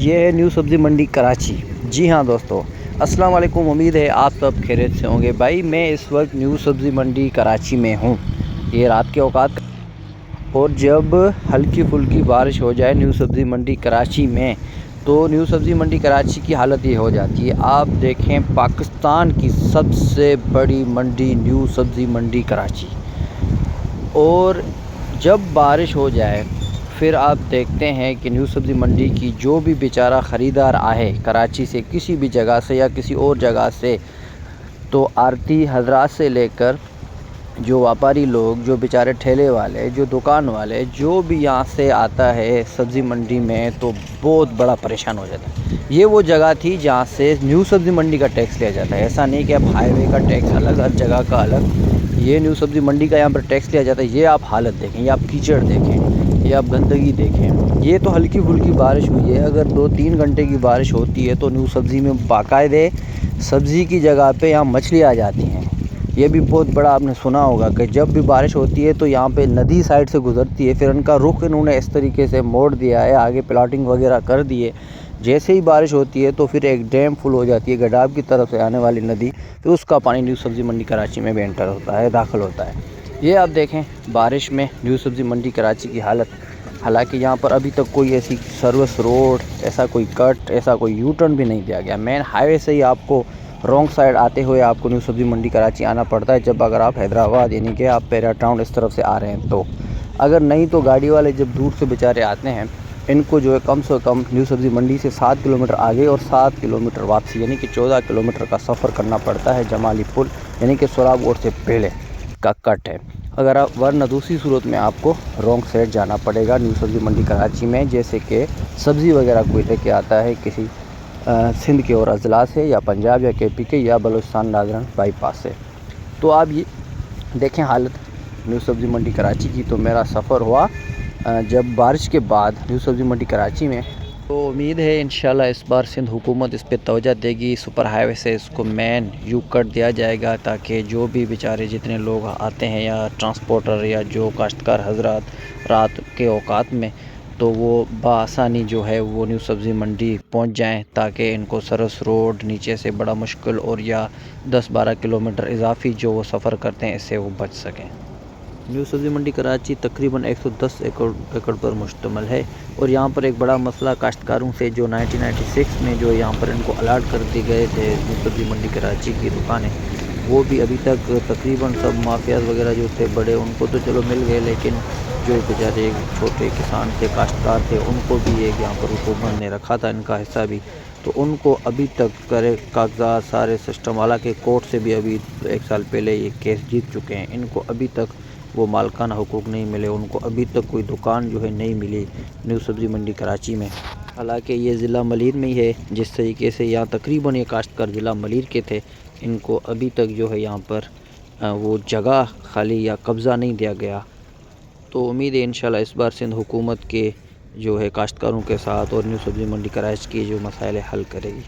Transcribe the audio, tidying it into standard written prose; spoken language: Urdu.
یہ ہے نیو سبزی منڈی کراچی۔ جی ہاں دوستو، السلام علیکم۔ امید ہے آپ سب خیریت سے ہوں گے۔ بھائی میں اس وقت نیو سبزی منڈی کراچی میں ہوں۔ یہ رات کے اوقات اور جب ہلکی پھلکی بارش ہو جائے نیو سبزی منڈی کراچی میں تو نیو سبزی منڈی کراچی کی حالت یہ ہو جاتی ہے۔ آپ دیکھیں، پاکستان کی سب سے بڑی منڈی نیو سبزی منڈی کراچی، اور جب بارش ہو جائے پھر آپ دیکھتے ہیں کہ نیو سبزی منڈی کی جو بھی بیچارہ خریدار آئے کراچی سے کسی بھی جگہ سے یا کسی اور جگہ سے، تو آرتی حضرات سے لے کر جو واپاری لوگ، جو بیچارے ٹھیلے والے، جو دکان والے، جو بھی یہاں سے آتا ہے سبزی منڈی میں تو بہت بڑا پریشان ہو جاتا ہے۔ یہ وہ جگہ تھی جہاں سے نیو سبزی منڈی کا ٹیکس لیا جاتا ہے۔ ایسا نہیں کہ اب ہائی وے کا ٹیکس الگ، ہر جگہ کا الگ، یہ نیو سبزی منڈی کا یہاں پر ٹیکس لیا جاتا ہے۔ یہ آپ حالت دیکھیں، یہ آپ کیچڑ دیکھیں، یہ آپ گندگی دیکھیں۔ یہ تو ہلکی پھلکی بارش ہوئی ہے، اگر 2-3 گھنٹے کی بارش ہوتی ہے تو نیو سبزی میں باقاعدے سبزی کی جگہ پہ یہاں مچھلی آ جاتی ہیں۔ یہ بھی بہت بڑا آپ نے سنا ہوگا کہ جب بھی بارش ہوتی ہے تو یہاں پہ ندی سائیڈ سے گزرتی ہے، پھر ان کا رخ انہوں نے اس طریقے سے موڑ دیا ہے، آگے پلاٹنگ وغیرہ کر دیے۔ جیسے ہی بارش ہوتی ہے تو پھر ایک ڈیم فل ہو جاتی ہے، گڈاب کی طرف سے آنے والی ندی، پھر اس کا پانی نیو سبزی منڈی کراچی میں بھی انٹر ہوتا ہے، داخل ہوتا ہے۔ یہ آپ دیکھیں بارش میں نیو سبزی منڈی کراچی کی حالت۔ حالانکہ یہاں پر ابھی تک کوئی ایسی سروس روڈ، ایسا کوئی کٹ، ایسا کوئی یو ٹرن بھی نہیں دیا گیا۔ مین ہائی وے سے ہی آپ کو رونگ سائیڈ آتے ہوئے آپ کو نیو سبزی منڈی کراچی آنا پڑتا ہے، جب اگر آپ حیدرآباد یعنی کہ آپ پیرا ٹاؤن اس طرف سے آ رہے ہیں تو۔ اگر نہیں تو گاڑی والے جب دور سے بیچارے آتے ہیں، ان کو جو ہے کم سے کم نیو سبزی منڈی سے 7 کلومیٹر آگے اور 7 کلومیٹر واپسی، یعنی کہ 14 کلومیٹر کا سفر کرنا پڑتا ہے۔ جمالی پل یعنی کہ سوراب گوٹ سے پہلے کا کٹ ہے۔ اگر آپ ورنہ دوسری صورت میں آپ کو رونگ سائڈ جانا پڑے گا نیو سبزی منڈی کراچی میں، جیسے کہ سبزی وغیرہ کوئی لے کے آتا ہے کسی سندھ کے اور اضلاع سے، یا پنجاب یا کے پی کے یا بلوچستان ناظرن بائی پاس سے۔ تو آپ یہ دیکھیں حالت نیو سبزی منڈی کراچی کی۔ تو میرا سفر ہوا جب بارش کے بعد نیو سبزی منڈی کراچی میں، تو امید ہے انشاءاللہ اس بار سندھ حکومت اس پہ توجہ دے گی، سپر ہائی وے سے اس کو مین یو کٹ دیا جائے گا، تاکہ جو بھی بیچارے جتنے لوگ آتے ہیں یا ٹرانسپورٹر یا جو کاشتکار حضرات رات کے اوقات میں، تو وہ بآسانی جو ہے وہ نیو سبزی منڈی پہنچ جائیں، تاکہ ان کو سرس روڈ نیچے سے بڑا مشکل اور یا 10-12 کلومیٹر اضافی جو وہ سفر کرتے ہیں اس سے وہ بچ سکیں۔ نیو سبزی منڈی کراچی تقریباً 110 ایکڑ پر مشتمل ہے، اور یہاں پر ایک بڑا مسئلہ کاشتکاروں سے جو 1996 میں جو یہاں پر ان کو الاٹ کر دی گئے تھے نیو سبزی منڈی کراچی کی دکانیں، وہ بھی ابھی تک تقریباً سب مافیاز وغیرہ جو تھے بڑے، ان کو تو چلو مل گئے، لیکن جو بیچارے چھوٹے کسان تھے، کاشتکار تھے، ان کو بھی ایک یہاں پر حکومت نے رکھا تھا ان کا حصہ بھی، تو ان کو ابھی تک کرے کاغذات سارے سسٹم، حالانکہ کورٹ سے بھی ابھی 1 سال پہلے یہ کیس جیت چکے ہیں، ان کو ابھی تک وہ مالکانہ حقوق نہیں ملے، ان کو ابھی تک کوئی دکان جو ہے نہیں ملی نیو سبزی منڈی کراچی میں۔ حالانکہ یہ ضلع ملیر میں ہی ہے، جس طریقے سے یہاں تقریباً یہ کاشتکار ضلع ملیر کے تھے، ان کو ابھی تک جو ہے یہاں پر وہ جگہ خالی یا قبضہ نہیں دیا گیا۔ تو امید ہے انشاءاللہ اس بار سندھ حکومت کے جو ہے کاشتکاروں کے ساتھ اور نیو سبزی منڈی کراچی کی جو مسائل حل کرے گی۔